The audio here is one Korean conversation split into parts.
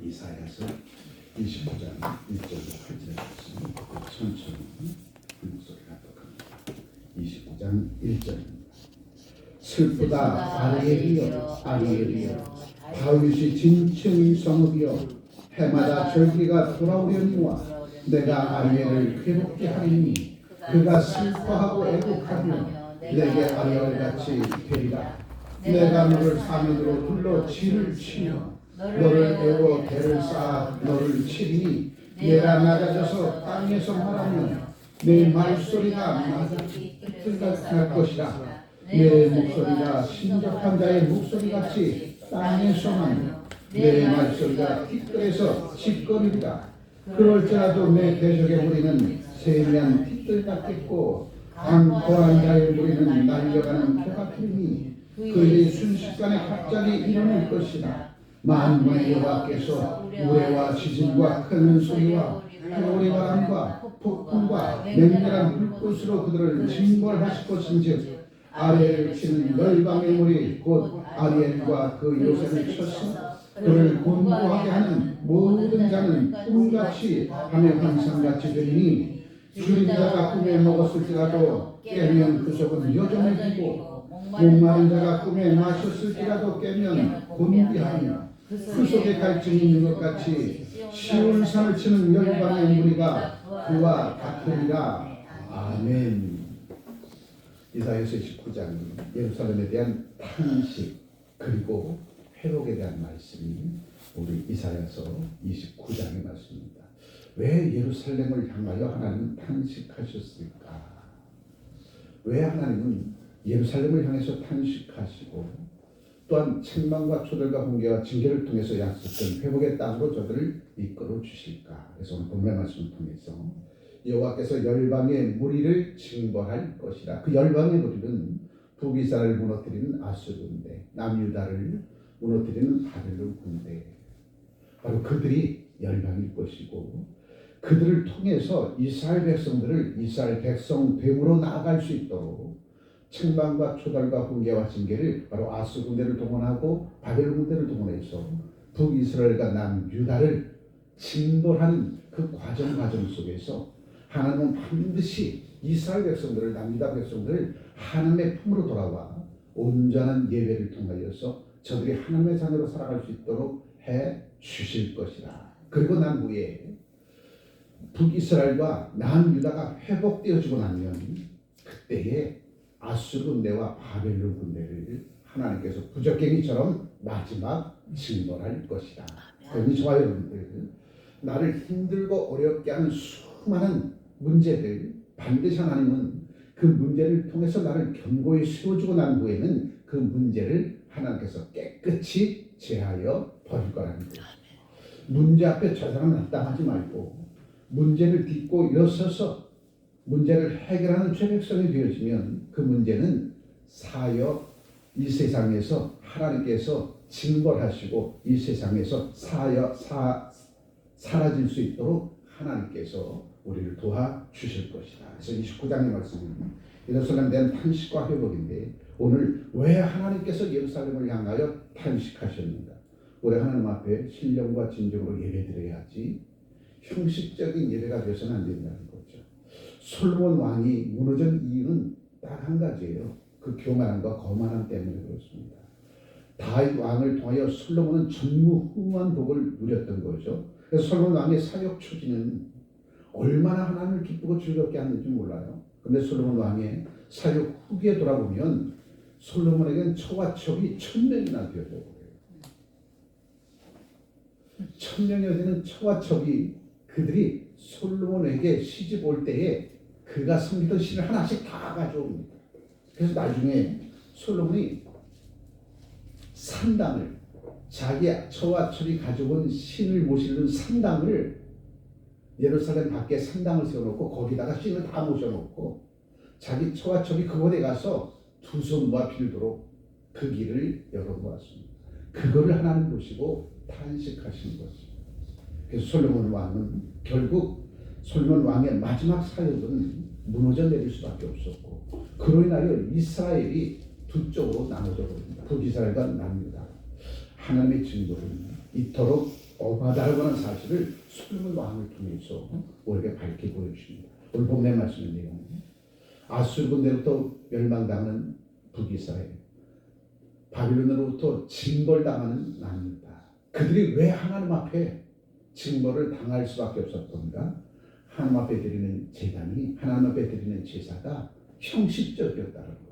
이사야서 29장 1절부터 8절의 말씀 천천히 한 목소리로 합독합니다. 29장 1절입니다. 슬프다 아리엘이여 아리엘이여 다윗이 진층 성읍이여 해마다 절기가 돌아오려니와 내가 아리엘을 괴롭게 하리니 그가 슬퍼하고 애곡하며 내게 아리엘같이 되리라. 내가 너를 사면으로 불러 진을 치며 너를 애워 대를 쌓아 너를 치리니 내가 낮아져서 땅에서 말하면 내 말소리가 낮아질 것이라. 내 목소리가 신접한 자의 목소리같이 땅에서만 내 말소리가 티끌에서 짓거리리라. 그럴지라도 내 대적의 무리는 세미한 티끌 같겠고 강고한 자의 무리는 날려가는 표 같으니 그들이 순식간에 갑자기 일어날 것이라. 만군의 여호와께서 우레와 지진과 큰 소리와 회오리 바람과 폭풍과 맹렬한 불꽃으로 그들을 징벌하실 것인즉 아리엘을 치는 열방의 무리 곧 아리엘과 그 요셉을 쳐서 그를 곤고하게 하는 모든 자는 꿈같이 하며 환상같이 되리니 줄인 자가 꿈에 먹었을지라도 깨면 그 속은 여전해지고 목마른 자가 꿈에 마셨을지라도 깨면 곤비하며 그 속에 갈증이 있는 것 같이 시온 산을 치는 열방의 무리가 그와 같으리라. 아멘. 이사야서 19장 예루살렘에 대한 탄식 그리고 회복에 대한 말씀이 우리 이사야서 29장의 말씀입니다. 왜 예루살렘을 향하여 하나님은 탄식하셨을까? 왜 하나님은 예루살렘을 향해서 탄식하시고 또한 책망과 초들과 훈계와 징계를 통해서 약속된 회복의 땅으로 저들을 이끌어 주실까? 그래서 오늘 본문의 말씀을 통해서 여호와께서 열방의 무리를 징벌할 것이라. 그 열방의 무리는 북이스라엘을 무너뜨리는 아수르 군대, 남유다를 무너뜨리는 바벨론 군대, 바로 그들이 열방일 것이고 그들을 통해서 이스라엘 백성 됨으로 나아갈 수 있도록 책망과 초달과 훈계와 징계를 바로 아수르 군대를 동원하고 바벨론 군대를 동원해서 북이스라엘과 남유다를 징벌하는 그 과정 속에서 하나님은 반드시 이스라엘 백성들을 남유다 백성들을 하나님의 품으로 돌아와 온전한 예배를 통하여서 저들이 하나님의 자녀로 살아갈 수 있도록 해 주실 것이라. 그리고 난 후에 북이스라엘과 남유다가 회복되어지고 나면 그때에 아수르 군대와 바벨론 군대를 하나님께서 부적갱이처럼 마지막 징벌할 것이다. 그러니 저와 여러분들, 나를 힘들고 어렵게 하는 수많은 문제들, 반드시 하나님은 그 문제를 통해서 나를 견고히 세워주고 난 후에는 그 문제를 하나님께서 깨끗이 제하여 버릴 거라는 거예요. 문제 앞에 저 사람은 낙담하지 말고 문제를 딛고 일어서서 문제를 해결하는 죄백성이 되어지면 그 문제는 사여 이 세상에서 하나님께서 징벌하시고 이 세상에서 사라질 수 있도록 하나님께서 우리를 도와주실 것이다. 그래서 29장의 말씀은 예루살렘에 대한 탄식과 회복인데 오늘 왜 하나님께서 예루살렘을 향하여 탄식하셨는가? 우리 하나님 앞에 신령과 진정으로 예배드려야지 형식적인 예배가 되어서는 안 된다는 거죠. 솔로몬 왕이 무너진 이유는 딱 한 가지예요. 그 교만함과 거만함 때문에 그렇습니다. 다윗 왕을 통하여 솔로몬은 전무후무한 복을 누렸던 거죠. 그래서 솔로몬 왕의 사역 추진은 얼마나 하나님을 기쁘고 즐겁게 하는지 몰라요. 그런데 솔로몬 왕의 사역 후기에 돌아보면 솔로몬에게는 처와 첩이 1000명이나 되어져 버려요. 1000명이 되는 처와 첩이 그들이 솔로몬에게 시집 올 때에 그가 섬기던 신을 하나씩 다 가져옵니다. 그래서 나중에 솔로몬이 산당을 자기 처와 첩이 가져온 신을 모시는 산당을 예루살렘 밖에 산당을 세워놓고 거기다가 신을 다 모셔놓고 자기 처와 첩이 그곳에 가서 두 손 모아 빌도록 그 길을 열어보았습니다. 그거를 하나님 보시고 탄식하신 것입니다. 그래서 솔로몬 왕은 결국 솔로몬 왕의 마지막 사역은 무너져 내릴 수밖에 없었고 그로 인하여 이스라엘이 두 쪽으로 나눠져 버립니다. 북이스라엘과 남유다. 하나님의 징벌은 이토록 엄하다고 하는 사실을 솔로몬 왕을 통해서 우리에게 밝게 보여주십니다. 오늘 본문의 말씀인데요. 아수르 군대로부터 멸망당하는 북이스라엘, 바빌론으로부터 징벌당하는 남유다. 그들이 왜 하나님 앞에 징벌을 당할 수밖에 없었던가? 하나님 앞에 드리는 제단이, 하나님 앞에 드리는 제사가 형식적이었다는 거죠.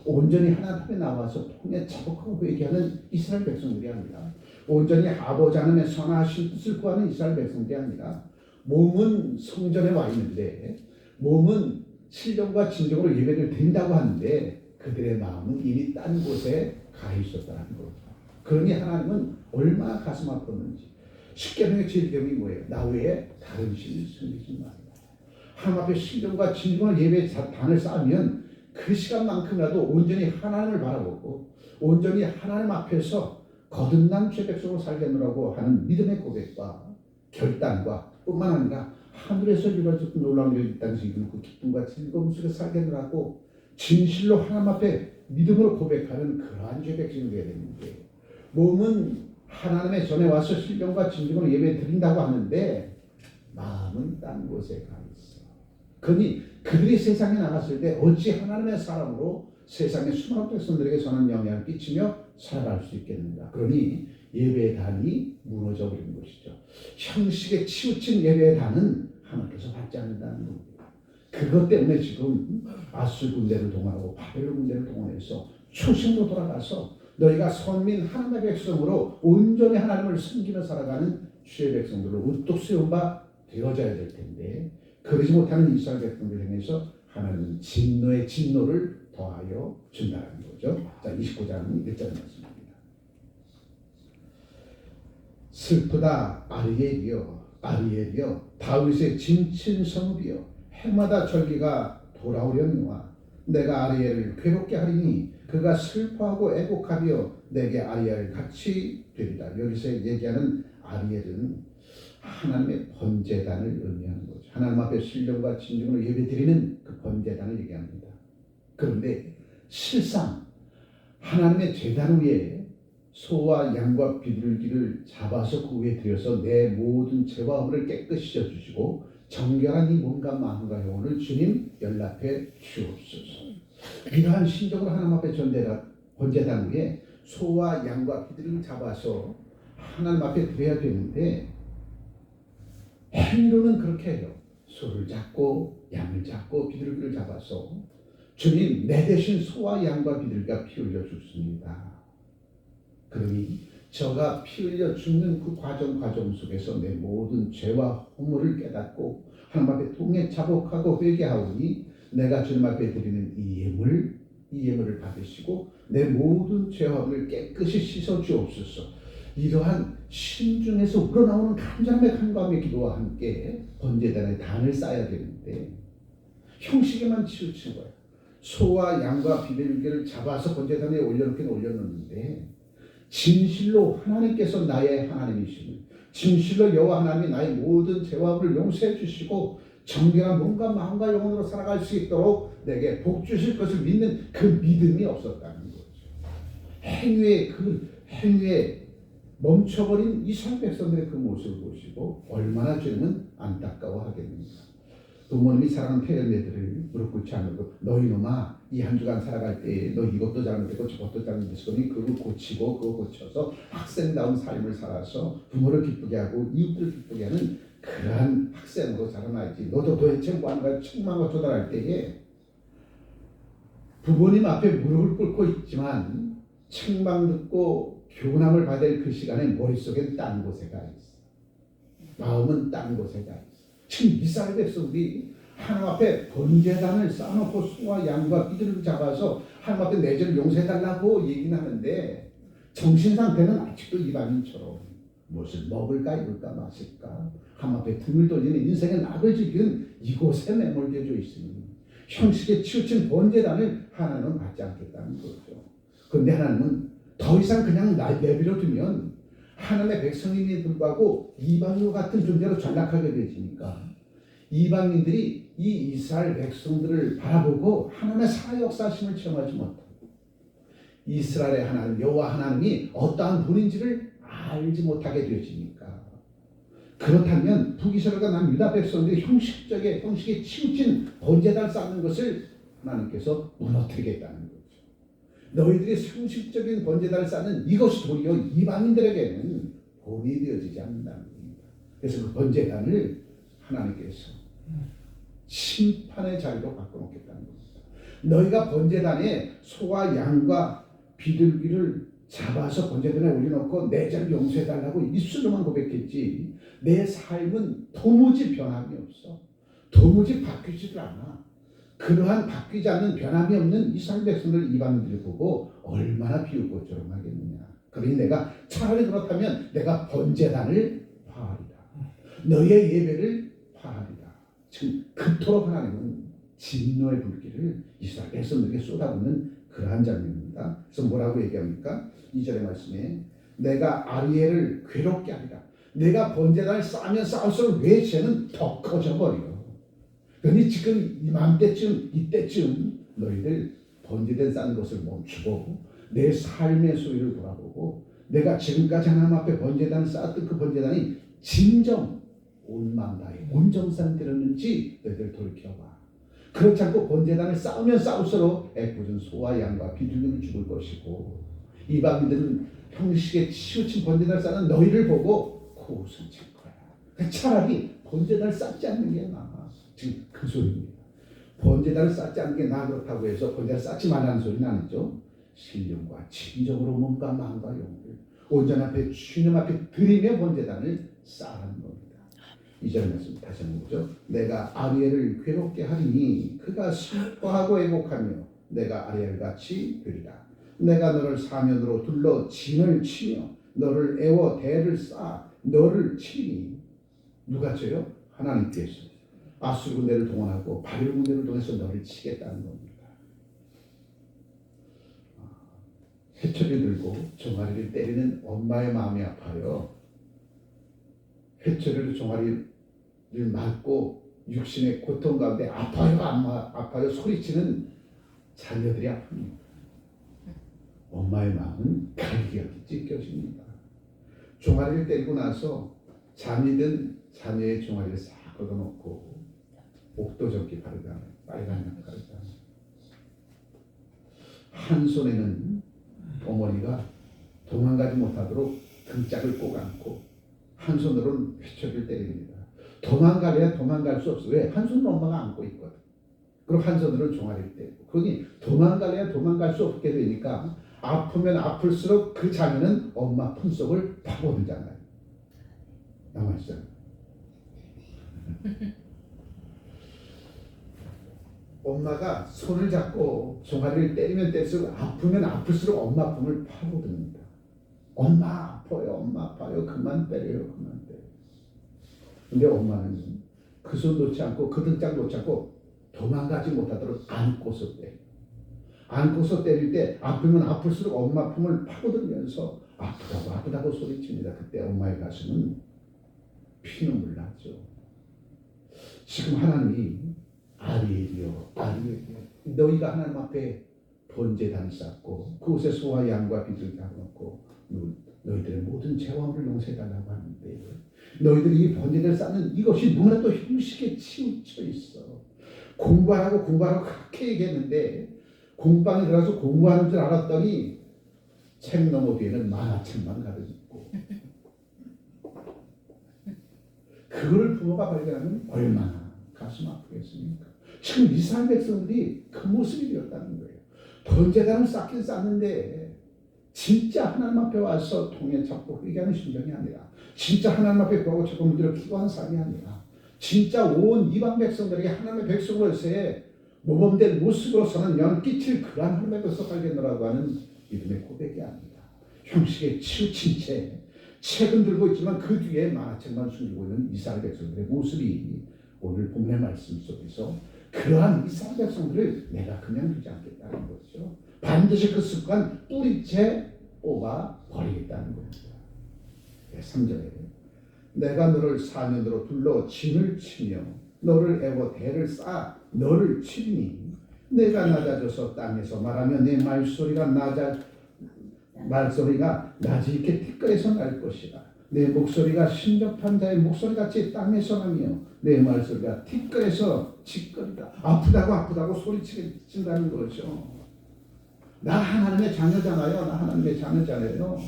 온전히 하나님 앞에 나와서 통해 자복하고 회개하는 이스라엘 백성들이 아니라, 온전히 아버지 하나님의 선하신 뜻을 구하는 이스라엘 백성들이 아니라, 몸은 성전에 와 있는데, 몸은 신령과 진정으로 예배를 드린다고 하는데 그들의 마음은 이미 딴 곳에 가 있었다는 거죠. 그러니 하나님은 얼마나 가슴 아팠는지. 십계명의 제일경이 뭐예요? 나 외에 다른 신을 섬기지 말라. 하나님 앞에 신령과 진정한 예배의 단을 쌓으면 그 시간만큼이라도 온전히 하나님을 바라보고 온전히 하나님 앞에서 거듭난 죄 백성으로 살겠노라고 하는 믿음의 고백과 결단과 뿐만 아니라 하늘에서 이루어졌던 놀라운 일이 있다는 것을 그 기쁨과 즐거움 속에 살겠노라고 진실로 하나님 앞에 믿음으로 고백하는 그러한 죄 백성이 되어야 되는데, 몸은 하나님의 전에 와서 신령과 진정으로 예배 드린다고 하는데 마음은 딴 곳에 가 있어. 그러니 그들이 세상에 나갔을 때 어찌 하나님의 사람으로 세상의 수많은 백성들에게 선한 영향을 끼치며 살아갈 수 있겠는가. 그러니 예배의 단이 무너져 버린 것이죠. 형식에 치우친 예배의 단은 하나님께서 받지 않는다는 겁니다. 그것 때문에 지금 아수르 군대를 동원하고 바벨론 군대를 동원해서 초심으로 돌아가서 너희가 선민 하나님의 백성으로 온전히 하나님을 섬기며 살아가는 주의 백성들로 우뚝 세운 바 되어져야 될 텐데, 그러지 못하는 이스라엘 백성들 향해서 하나님은 진노의 진노를 더하여 준다는 거죠. 자, 29장 1절 말씀입니다. 슬프다 아리엘이여, 아리엘이여, 다윗의 진친 성읍이여, 해마다 절기가 돌아오려니와 내가 아리엘을 괴롭게 하리니 그가 슬퍼하고 애곡하며 내게 아리엘 같이 되리라. 여기서 얘기하는 아리엘은 하나님의 번제단을 의미하는 거죠. 하나님 앞에 신령과 진정으로 예배드리는 그 번제단을 얘기합니다. 그런데 실상 하나님의 제단 위에 소와 양과 비둘기를 잡아서 그 위에 들여서 내 모든 죄와 허물을 깨끗이 씻어주시고 정결한 이 몸과 마음과 영혼을 주님 연락해 주옵소서. 이러한 신적으로 하나님 앞에 번제단 위에 소와 양과 비둘기를 잡아서 하나님 앞에 드려야 되는데 행위로는 그렇게 해요. 소를 잡고 양을 잡고 비둘기를 잡아서 주님, 내 대신 소와 양과 비둘기가 피 흘려 죽습니다. 그러니 저가 피 흘려 죽는 그 과정 속에서 내 모든 죄와 허물을 깨닫고 하나님 앞에 통해 자복하고 회개하오니 내가 주님 앞에 드리는 이 예물을 받으시고 내 모든 죄와 허물을 깨끗이 씻어 주옵소서. 이러한 심중에서 우러나오는 간절함의 간구함의 기도와 함께 번제단에 단을 쌓아야 되는데 형식에만 치우친 거예요. 소와 양과 비둘기를 잡아서 번제단에 올려놓는데 진실로 하나님께서 나의 하나님이시니 진실로 여호와 하나님이 나의 모든 죄와 허물을 용서해 주시고 정결한 몸과 마음과 영혼으로 살아갈 수 있도록 내게 복 주실 것을 믿는 그 믿음이 없었다는 거죠. 행위에 멈춰버린 이스라엘 백성들의 그 모습을 보시고 얼마나 주님은 안타까워하겠습니까? 부모님이 사랑하는 태연애들을 무릎 꿇지 않고 너 이놈아, 이 한 주간 살아갈 때 너 이것도 잘못했고 저것도 잘못했으니 그걸 고치고 그거 고쳐서 학생다운 삶을 살아서 부모를 기쁘게 하고 이웃들을 기쁘게 하는 그러한 학생으로 자라나야지. 너도 도대체 뭐하는 거야? 책망하고 조달할 때에 부모님 앞에 무릎을 꿇고 있지만 책망 듣고 교훈함을 받을 그 시간에 머릿속엔 딴 곳에 가 있어. 마음은 딴 곳에 가 있어. 지금 이스라엘 백성들이 하나님 앞에 번제단을 쌓아놓고 소와 양과 비둘기를 잡아서 하나님 앞에 내 죄를 용서해달라고 얘기는 하는데 정신상태는 아직도 이방인처럼 무엇을 먹을까 입을까 마실까 하나님 앞에 등을 돌리는 인생의 낙을 즐기는 이곳에 매몰되어 있으니 형식에 치우친 번제단을 하나님은 받지 않겠다는 거죠. 그런데 하나님은 더 이상 그냥 내버려 두면 하나님의 백성임에도 불구하고 이방인 같은 존재로 전락하게 되지니까 이방인들이 이 이스라엘 백성들을 바라보고 하나님의 살아 역사심을 체험하지 못하고 이스라엘의 하나님 여호와 하나님이 어떠한 분인지를 알지 못하게 되어지니까. 그렇다면 북이스라엘과 남유다 백성들이 형식에 치우친 번제단을 쌓는 것을 하나님께서 무너뜨리겠다는 거죠. 너희들이 형식적인 번제단을 쌓는 이것이 도리어 이방인들에게는 본이 되어지지 않는다는 겁니다. 그래서 그 번제단을 하나님께서 심판의 자리로 바꿔놓겠다는 겁니다. 너희가 번제단에 소와 양과 비둘기를 잡아서 번제단에 올려놓고 내 죄를 용서해달라고 입술로만 고백했지 내 삶은 도무지 변함이 없어. 도무지 바뀌지도 않아. 그러한 바뀌지 않는 변함이 없는 이스라엘 백성들 이방인들을 보고 얼마나 비웃고 조롱하겠느냐. 그러니 내가 차라리 그렇다면 내가 번제단을 파하리라. 너희의 예배를 파하리라. 지금 그토록 하나님은 진노의 불길을 이스라엘 백성들에게 쏟아붓는 그러한 장면입니다. 그래서 뭐라고 얘기합니까? 2절의 말씀에 내가 아리엘을 괴롭게 하리라. 내가 번제단을 쌓으면 쌓을수록 왜 죄는 더 커져버려. 그러니 지금 이때쯤 너희들 번제단 쌓는 것을 멈추고 내 삶의 소리를 돌아보고 내가 지금까지 하나님 앞에 번제단을 쌓았던 그 번제단이 진정 온 마음 다해 온정상 되었는지 너희들 돌이켜봐. 그렇지 않고 번제단을 쌓으면 쌓을수록 애꿎은 소와 양과 비둘기는 죽을 것이고 이방인들은 형식에 치우친 번제단을 쌓는 너희를 보고 코웃음 칠 거야. 차라리 번제단을 쌓지 않는 게 나아. 지금 그 소리입니다. 번제단을 쌓지 않는 게 나아. 그렇다고 해서 번제단을 쌓지 말라는 소리는 아니죠. 신령과 진정으로 몸과 마음과 영혼을 온전한 앞에 주님 앞에 드리며 번제단을 쌓는 겁니다. 2절 말씀 다시 한번 보죠. 내가 아리엘을 괴롭게 하리니 그가 슬퍼하고 애곡하며 내가 아리엘같이 되리라. 내가 너를 사면으로 둘러 진을 치며 너를 애워 대를 쌓아 너를 치니 누가 쳐요? 하나님께서 아수르 군대를 동원하고 바벨 군대를 통해서 너를 치겠다는 겁니다. 회초리를 들고 종아리를 때리는 엄마의 마음이 아파요. 회초리로 종아리를 맞고 육신의 고통 가운데 아파요, 아파요 소리치는 자녀들이 아픕니다. 엄마의 마음은 갈기갈기 찢겨집니다. 종아리를 때리고 나서 잠이 든 자녀의 종아리를 싹 걷어놓고 옥도적기 바르다, 빨간 약 바르다. 한 손에는 어머니가 도망가지 못하도록 등짝을 꼭 안고 한 손으로는 회초리를 때립니다. 도망가려야 도망갈 수 없어. 왜? 한 손은 엄마가 안고 있거든. 그리고 한 손으로는 종아리를 때리고. 그러니 도망가려야 도망갈 수 없게 되니까 아프면 아플수록 그 자녀는 엄마 품속을 파고들잖아요. 남아있어요. 엄마가 손을 잡고 종아리를 때리면 때릴수록 아프면 아플수록 엄마 품을 파고듭니다. 엄마 아파요, 엄마 아파요, 그만 때려요, 그만 때려요. 근데 엄마는 그 손 놓지 않고 그 등짝 놓지 않고 도망가지 못하도록 안고서 때려요. 안고서 때릴 때 아프면 아플수록 엄마 품을 파고들면서 아프다고 소리칩니다. 그때 엄마의 가슴은 피눈물 나죠. 지금 하나님이 아리엘이여 너희가 하나님 앞에 번제단을 쌓고 그곳에 소와 양과 비둘기 하고 너희들의 모든 죄와를 용서해달라고 하는데 너희들이 이 번제단을 쌓는 이것이 너무나도 형식에 치우쳐 있어. 공부하라고 그렇게 얘기했는데 공방에 들어가서 공부하는 줄 알았더니 책 너머 뒤에는 만화책만 가득 있고 그거를 부모가 발견하면 얼마나 가슴 아프겠습니까? 지금 이스라엘 백성들이 그 모습이 되었다는 거예요. 번제단을 쌓긴 쌓는데 진짜 하나님 앞에 와서 통에 잡고 회개하는 심정이 아니라 진짜 하나님 앞에 구하고 자꾸 무디를 기도하는 삶이 아니라 진짜 온 이방 백성들에게 하나님의 백성으로서의 모범된 모습으로서는 영향을 끼칠 그러한 하나님의 백성 살겠노라고 하는 믿음의 고백이 아니다. 형식에 치우친 채 책은 들고 있지만 그 뒤에 만화책만 숨기고 있는 이스라엘 백성들의 모습이 오늘 본문의 말씀 속에서 그러한 이스라엘 백성들을 내가 그냥 두지 않겠다는 거죠. 반드시 그 습관 뿌리채 뽑아 버리겠다는 겁니다. 3절에 내가 너를 사면으로 둘러 진을 치며 너를 애워 대를 쌓아 너를 치니 내가 낮아져서 땅에서 말하며 내 말소리가 말소리가 낮이 있게 티끌에서 날 것이다. 내 목소리가 신접한 자의 목소리같이 땅에서 나며 내 말소리가 티끌에서 짖거리다. 아프다고 소리친다는 거죠. 나 하나님의 자녀잖아요. 나 하나님의 자녀잖아요.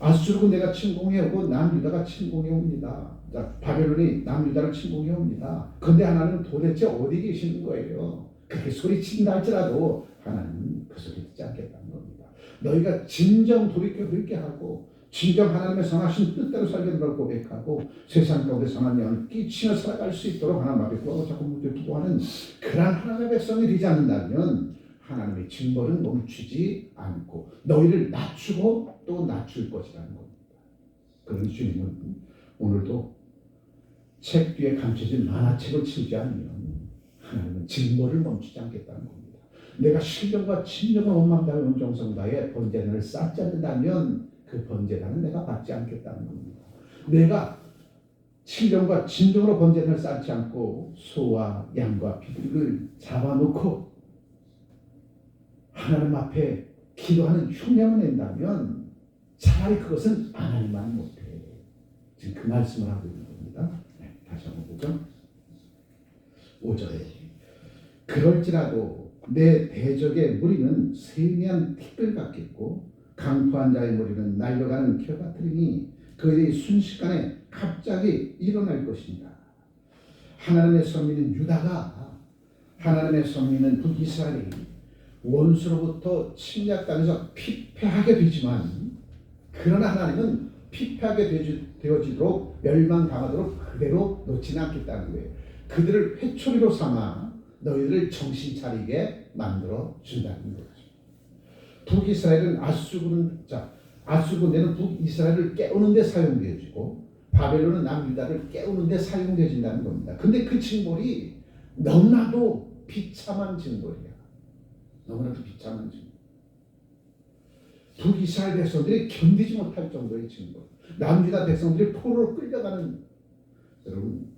아수르고 내가 침공해 오고 남유다가 침공해 옵니다. 바벨론이 남유다를 침공해 옵니다. 그런데 하나님은 도대체 어디 계시는 거예요? 그렇게 소리친다 할지라도 하나님은 그 소리 듣지 않겠다는 겁니다. 너희가 진정 돌이켜 회개하고 진정 하나님의 선하신 뜻대로 살겠다고 고백하고 세상 가운데 선한 영을 끼치며 살아갈 수 있도록 하나님 앞에 구하고 자꾸 기도하는 그러한 하나님의 백성이 되지 않는다면 하나님의 징벌은 멈추지 않고 너희를 낮추고 또 낮출 것이라는 겁니다. 그런 주님은 오늘도 책 뒤에 감춰진 만화책을 치우지 않으면 하나님은 징벌을 멈추지 않겠다는 겁니다. 내가 신령과 친정과 원망 다해 온정성 다해 번제단을 쌓지 않는다면 그 번제단은 내가 받지 않겠다는 겁니다. 내가 신령과 진정으로 번제단을 쌓지 않고 소와 양과 비둘기를 잡아놓고 하나님 앞에 기도하는 흉내만 낸다면 차라리 그것은 하나님만 못해. 지금 그 말씀을 하고 있는 겁니다. 네, 다시 한번 보죠. 5절에 그럴지라도 내 대적의 무리는 세미한 티끌 같겠고 강포한 자의 무리는 날려가는 겨 같으리니 그들이 순식간에 갑자기 일어날 것입니다. 하나님의 선민은 유다가 하나님의 선민은 북이스라엘이 원수로부터 침략당해서 피폐하게 되지만 그러나 하나님은 피폐하게 되어지도록 멸망당하도록 그대로 놓지는 않겠다는 거예요. 그들을 회초리로 삼아 너희들을 정신 차리게 만들어 준다는 거죠. 북이스라엘은 아수군대는 북이스라엘을 깨우는 데 사용되어지고 바벨론은 남유다를 깨우는 데 사용되어진다는 겁니다. 근데 그 징벌이 너무나도 비참한 징벌이야. 너무나도 비참한 징벌. 북이스라엘 백성들이 견디지 못할 정도의 징벌. 남유다 백성들이 포로로 끌려가는, 여러분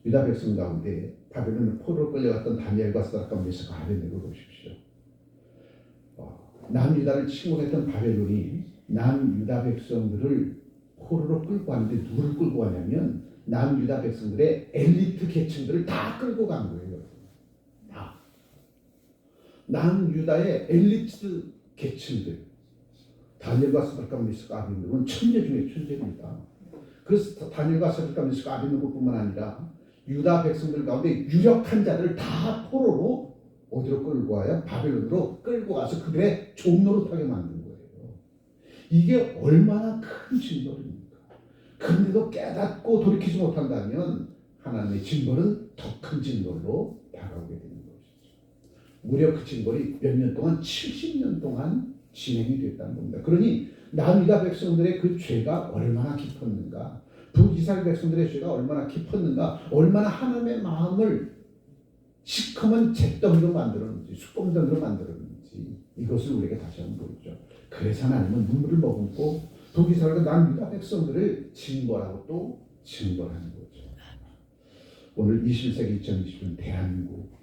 유다 백성 가운데 바벨론을 포로로 끌려갔던 다니엘과 사드락과 메삭과 아벤네고를 보십시오. 남유다를 침공했던 바벨론이 남유다 백성들을 포로로 끌고 왔는데 누구를 끌고 왔냐면 남유다 백성들의 엘리트 계층들을 다 끌고 간 거예요. 다. 남유다의 엘리트 계층들, 다니엘과 사드락과 메삭과 아벤네고는 천재 중에 천재입니다. 그래서 다니엘과 사드락과 메삭과 아벤네고뿐만 아니라 유다 백성들 가운데 유력한 자들을 다 포로로 어디로 끌고 와요? 바벨론으로 끌고 가서 그들의 종노릇하게 만든 거예요. 이게 얼마나 큰 징벌입니까? 그런데도 깨닫고 돌이키지 못한다면 하나님의 징벌은 더 큰 징벌로 다가오게 되는 것이죠. 무려 그 징벌이 몇 년 동안 70년 동안 진행이 됐다는 겁니다. 그러니 남유다 백성들의 그 죄가 얼마나 깊었는가, 북이스라엘 백성들의 죄가 얼마나 깊었는가, 얼마나 하나님의 마음을 시커먼 잿더미로 만들었는지 수검덩이로 만들었는지 이것을 우리에게 다시 한번 보죠. 그래서 하나님은 눈물을 머금고 북이스라엘과 남유다 백성들을 징벌하고 또 징벌하는 거죠. 오늘 21세기 2020년 대한민국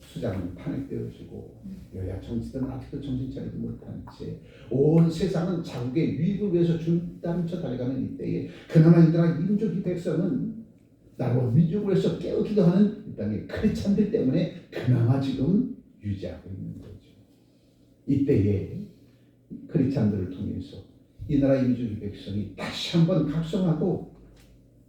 수장은 탄핵되어지고 여야 정치들은 아직도 정신 차리지 못한 채 온 세상은 자국의 위익을 위해서 준땀쳐 달려가는 이때에 그나마 이들아 민족이 백성은 나라와 민족을 위해서 깨어 기도하는 이 땅의 크리스찬들 때문에 그나마 지금 유지하고 있는 거죠. 이때에 크리스찬들을 통해서 이 나라 민족의 백성이 다시 한번 각성하고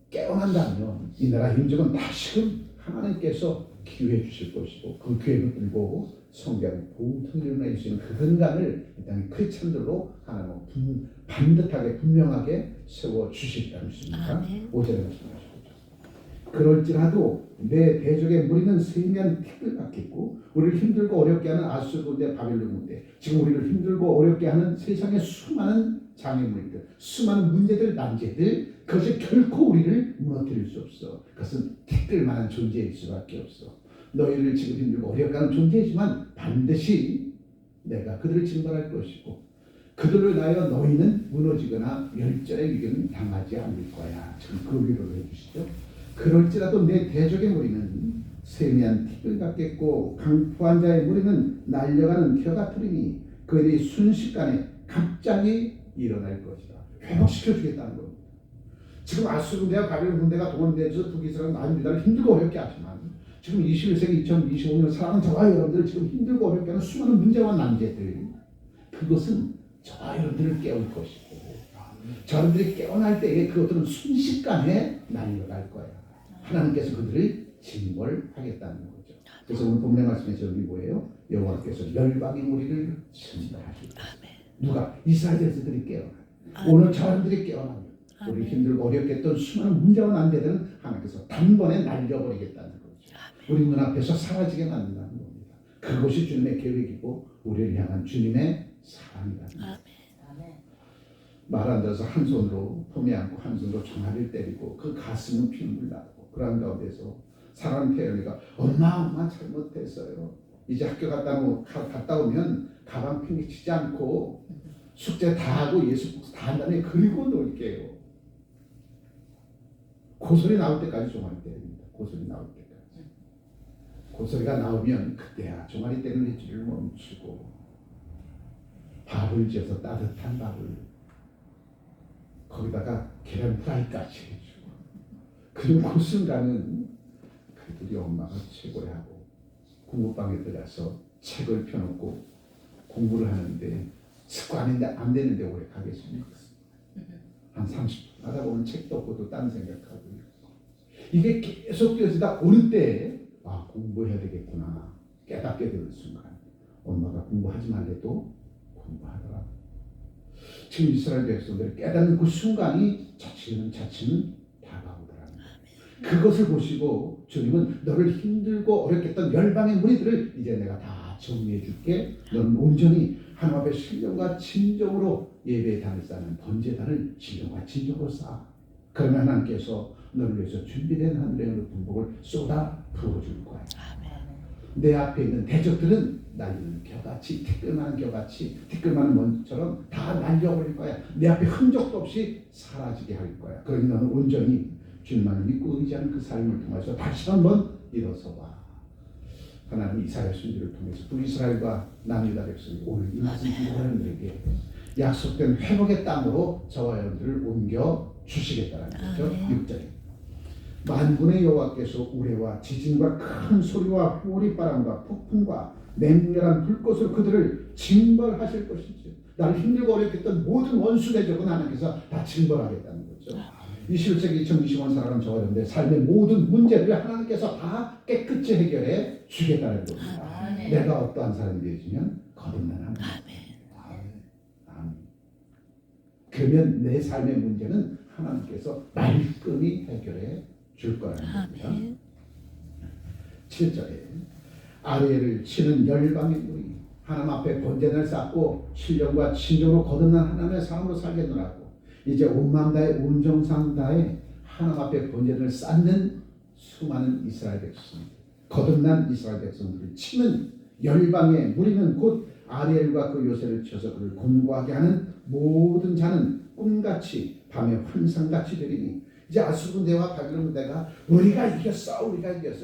깨어난다면 이 나라 민족은 다시금 하나님께서 기회해 주실 것이고 그 기회를 들고 성경 보통이 일어날 수 있는 그 근간을 이 땅의 크리스찬들로 하나님은 반듯하게 분명하게 세워주시리라 믿습니다. 5절에 말씀하시죠. 그럴지라도 내 대적의 무리는 세미한 티끌 같겠고 우리를 힘들고 어렵게 하는 아수르 군대 바벨론 군대, 지금 우리를 힘들고 어렵게 하는 세상의 수많은 장애물들, 수많은 문제들, 난제들, 그것이 결코 우리를 무너뜨릴 수 없어. 그것은 티끌만한 존재일 수밖에 없어. 너희를 지금 힘들고 어렵게 하는 존재이지만 반드시 내가 그들을 징벌할 것이고 그들로 인하여 너희는 무너지거나 멸절의 위기는 당하지 않을 거야. 지금 그 위로를 해주시죠. 그럴지라도 내 대적의 무리는 세미한 티끌 같겠고 강포한 자의 무리는 날려가는 겨 같으리니 그들이 순식간에 갑자기 일어날 것이다. 회복시켜 주겠다는 겁니다. 지금 아수르 군대와 바벨론 군대가 동원돼서 북이스라엘 남유다를 힘들고 어렵게 하지만 지금 21세기 2025년 살아가는 저와 여러분들 지금 힘들고 어렵게 하는 수많은 문제와 난제들, 그것은 저와 여러분들을 깨울 것이고 저러분들이 깨어날 때에 그것들은 순식간에 날려갈 거야. 하나님께서 그들을 징벌하겠다는 거죠. 그래서 오늘 본문의 말씀의 제목이 뭐예요? 여호와께서 열방의 무리를 징벌하시다. 누가? 이스라엘 백성들이 깨어나. 오늘 저러분들이 깨어나면 우리 힘들고 어렵게 했던 수많은 문제와 난제들은 하나님께서 단번에 날려버리겠다는 거죠. 우리 눈앞에서 사라지게 만든다는 겁니다. 그것이 주님의 계획이고 우리를 향한 주님의 사랑이다. 말 앉아서 한 손으로 품에 안고 한 손으로 종아리를 때리고 그 가슴은 피눈물 나고 그런 가운데서 사랑하는 태연이가 엄마 잘못했어요. 이제 학교 갔다 오면 가방 팽개치지 않고 숙제 다 하고 예수 복수 다 한 다음에 그리고 놀게요. 고소리 나올 때까지 종아리 때립니다. 고소리 나올 때까지. 고소리가 나오면 그때야 종아리 때리는 일을 멈추고 밥을 지어서 따뜻한 밥을 거기다가 계란 프라이까지 해주고 그리고 그 순간은 그들이 엄마가 최고야 하고 공부방에 들어가서 책을 펴놓고 공부를 하는데 습관인데 안 되는데 오래 가겠습니까? 한 30분 하다 보면 책도 없고 또 딴 생각하고 이게 계속 되어지다 어느 때 공부해야 되겠구나 깨닫게 되는 순간 엄마가 공부하지 말래도 공부하더라. 지금 이스라엘 백성들이 깨닫는 그 순간이 차츰 다가오더라는 거예요. 그것을 보시고 주님은 너를 힘들고 어렵게 했던 열방의 무리들을 이제 내가 다 정리해 줄게. 너는 온전히 하나님 앞에 신령과 진정으로 예배의 단을 쌓는 번제단을 신령과 진정으로 쌓아. 그러면 하나님께서 너를 위해서 준비된 하늘의 높은 복을 쏟아 부어줄 거야. 내 앞에 있는 대적들은 날리는 겨같이 티끌만한 겨같이 티끌만한 먼지처럼 다 날려버릴 거야. 내 앞에 흔적도 없이 사라지게 할 거야. 그러니 너는 온전히 주님만을 믿고 의지하는 그 삶을 통해서 다시 한번 일어서 봐. 하나님 이사야 선지를 통해서 북이스라엘과 남유다 백성이 오늘 이 말씀 듣는 사람들에게 약속된 회복의 땅으로 저와 여러분들을 옮겨 주시겠다는 거죠. 6절에 만군의 여호와께서 우레와 지진과 큰 소리와 후리바람과 폭풍과 맹렬한 불꽃으로 그들을 징벌하실 것이지. 나를 힘들고 어렵게 했던 모든 원수 대적은 하나님께서 다 징벌하겠다는 거죠. 21세기 2025년 살아가는 저와 여러분들의 삶의 모든 문제를 하나님께서 다 깨끗이 해결해 주겠다는 겁니다. 내가 어떠한 사람이 되어지면 거듭나는 아멘. 그러면 내 삶의 문제는 하나님께서 말끔히 해결해 줄 거라는 겁니다. 7절에 아뢰를 치는 열방의 무리 하나님 앞에 번제단을 쌓고 신령과 진정으로 거듭난 하나님의 사람으로 살겠노라고 이제 온 마음 다해 온 정상 다해 하나님 앞에 번제단을 쌓는 수많은 이스라엘 백성 거듭난 이스라엘 백성들을 치는 열방의 무리는 곧 아리엘과 그 요새를 쳐서 그를 곤고하게 하는 모든 자는 꿈같이 밤에 환상같이 되리니 이제 아수르 군대와 바벨론 군대가 우리가 이겼어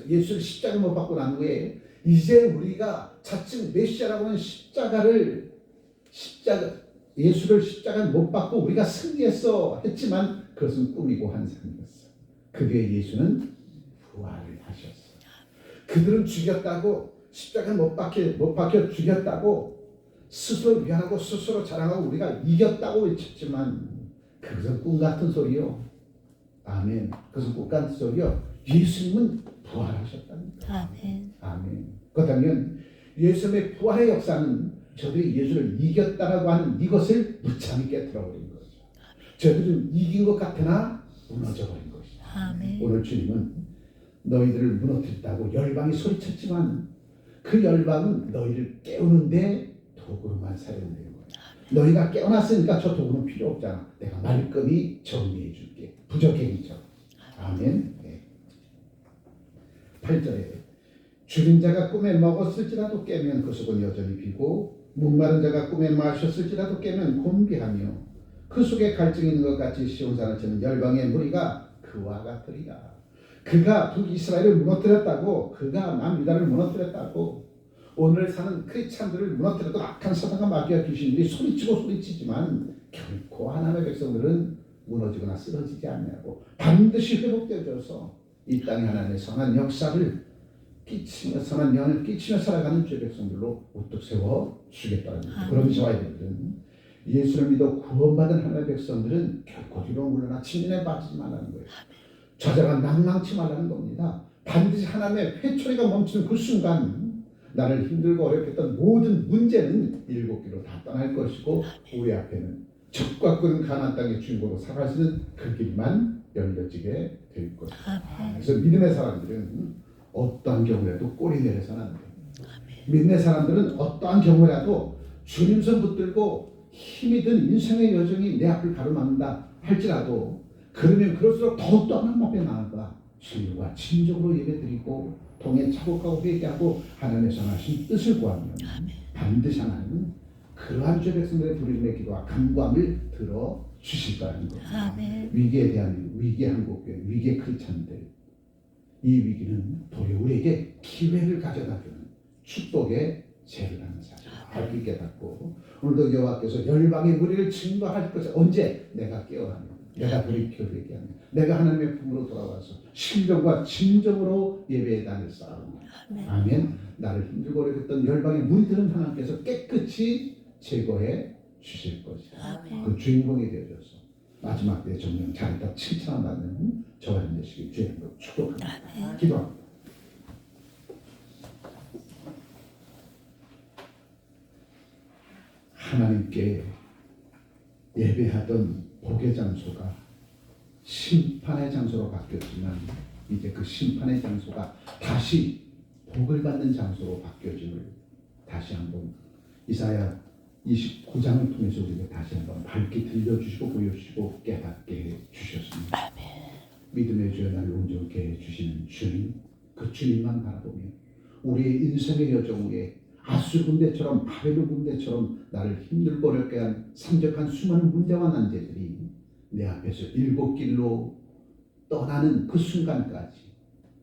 예수를 십자가 못 받고 난 후에 이제 우리가 자칭 메시아라고 하는 예수를 십자가 못 받고 우리가 승리했어 했지만 그것은 꿈이고 환상이었어. 그 뒤에 예수는 부활을 하셨어. 그들은 죽였다고 십자가 못 박혀 죽였다고 스스로 위안하고 스스로 자랑하고 우리가 이겼다고 외쳤지만 그것은 꿈 같은 소리요. 아멘. 그것은 꿈 같은 소리요. 예수님은 부활하셨답니다. 아멘. 그렇다면 예수님의 부활의 역사는 저들이 예수를 이겼다라고 하는 이것을 무참히 깨트려버린 거죠. 저들은 이긴 것 같으나 무너져버린 것이죠. 오늘 주님은 너희들을 무너뜨렸다고 열방이 소리쳤지만 그 열방은 너희를 깨우는데 도구로만 사용된 거예요. 너희가 깨어났으니까 저 도구는 필요 없잖아. 내가 말끔히 정리해 줄게. 부적행이죠. 아멘. 8절에 줄인 자가 꿈에 먹었을지라도 깨면 그 속은 여전히 비고 목마른 자가 꿈에 마셨을지라도 깨면 곤비하며 그 속에 갈증이 있는 것 같이 시온산을 치는 열방의 무리가 그와 같으리라. 그가 북이스라엘을 무너뜨렸다고 그가 남유다를 무너뜨렸다고 오늘 사는 크리스찬들을 무너뜨려도 악한 사단과 마귀와 귀신들이 소리치고 소리치지만 결코 하나님의 백성들은 무너지거나 쓰러지지 않냐고 반드시 회복되어져서 이 땅에 하나님의 선한 역사를 끼치며 선한 영을 끼치며 살아가는 죄 백성들로 우뚝 세워 주겠다는 그런 저와 여러분들은 예수를 믿어 구원받은 하나님의 백성들은 결코 뒤로 물러나 침륜에 빠지지 말라는 거예요. 저자가 낭망치 말라는 겁니다. 반드시 하나님의 회초리가 멈추는 그 순간 나를 힘들고 어렵게 했던 모든 문제는 일곱 길로 다 떠날 것이고 우리 앞에는 적과 끄는 가나안 땅의 주인공으로 살아갈 수 있는 그 길만 열려지게 될 것입니다. 그래서 믿음의 사람들은 어떠한 경우라도 꼬리 내려서는 안 돼요. 믿음의 사람들은 어떠한 경우라도 주님 손 붙들고 힘이 든 인생의 여정이 내 앞을 가로막는다 할지라도 그러면 그럴수록 더욱더 하나님 앞에 나아가 신령과 진정으로 예배드리고 통에 차곡하고 회개하고 하나님의 선하신 뜻을 구하면 반드시 하나님은 그러한 죄 백성들의 부르심의 기도와 간구함을 들어 주실 거라는 겁니다. 위기에 대한 위기의 한국교회, 위기의 크리스찬들, 이 위기는 도리어 우리에게 기회를 가져다주는 축복의 재료라는 사실을 밝게 깨닫고 오늘도 여호와께서 열방의 무리를 증거할 것을 언제 내가 깨어나면 내가 돌이켜되게 하면 내가 하나님의 품으로 돌아와서 신령과 진정으로 예배에 다닐 싸움이다. 아멘. 나를 힘들고 어렵던 열방의 무리들은 하나님께서 깨끗이 제거해 주실 것이다. 그 주인공이 되어줘서 마지막 때 정령 잘했다 칭찬받는 저와 여러분 되시길 주의 이름으로 축복합니다. 기도합니다. 하나님께 예배하던 복의 장소가 심판의 장소로 바뀌었지만 이제 그 심판의 장소가 다시 복을 받는 장소로 바뀌어짐을 다시 한번 이사야 29장을 통해서 우리에게 다시 한번 밝게 들려주시고 보여주시고 깨닫게 해주셨습니다. 믿음의 주여 나를 온전케 해주시는 주님, 그 주님만 바라보며 우리의 인생의 여정 위에 아수 군대처럼 바벨론 군대처럼 나를 힘들고 어렵게 한 산적한 수많은 문제와 난제들이 내 앞에서 일곱 길로 떠나는 그 순간까지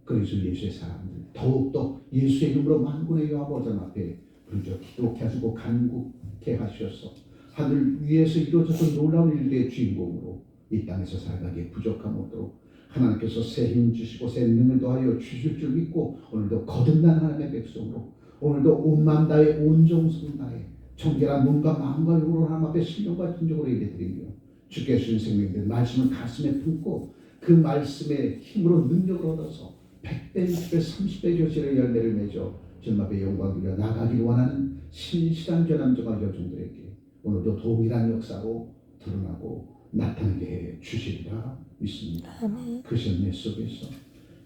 그리스도 예수의 사람들 더욱더 예수의 이름으로 만군의 여호와 보좌 앞에 부르짖어 기도케 하시고 간구케 하셔서 하늘 위에서 이루어져서 놀라운 일들의 주인공으로 이 땅에서 살아가기에 부족함 없도록 하나님께서 새 힘 주시고 새 능을 더하여 주실 줄 믿고 오늘도 거듭난 하나님의 백성으로 오늘도 온 마음 다해 온 정성 다해 청결한 몸과 마음과 영으로 하나님 앞에 신령과 진정으로 예배드리며 주께 주신 생명된 말씀을 가슴에 품고 그 말씀의 힘으로 능력을 얻어서 100배, 20배, 30배 교실의 열매를 맺어 주님 앞에 영광 돌려 나가기를 원하는 신실한 전함정한 여종들에게 오늘도 동일한 역사로 드러나고 나타나게 해 주시리라 믿습니다. 그 신뢰 속에서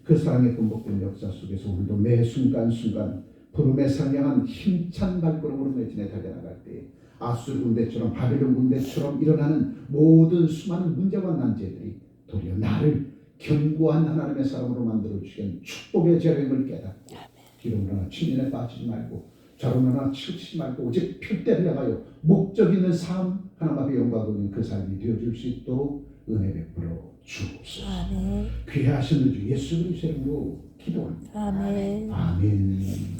그 사랑의 반복된 역사 속에서 오늘도 매 순간순간 부름에 상냥한 힘찬 발걸음으로 매진에 달려나갈 때 아수르 군대처럼 바벨론 군대처럼 일어나는 모든 수많은 문제와 난제들이 도리어 나를 견고한 하나님의 사람으로 만들어 주시는 축복의 재림을 깨닫고 기름으로나 침륜에 빠지지 말고 자로나 치우치지 말고 오직 필대를 향하여 목적 있는 삶 하나님 앞에 영광 돌리는 그 삶이 되어줄 수 있도록 은혜 베풀어 주옵소서. 귀하신 주 예수 그리스도의 이름으로 기도합니다. 아멘.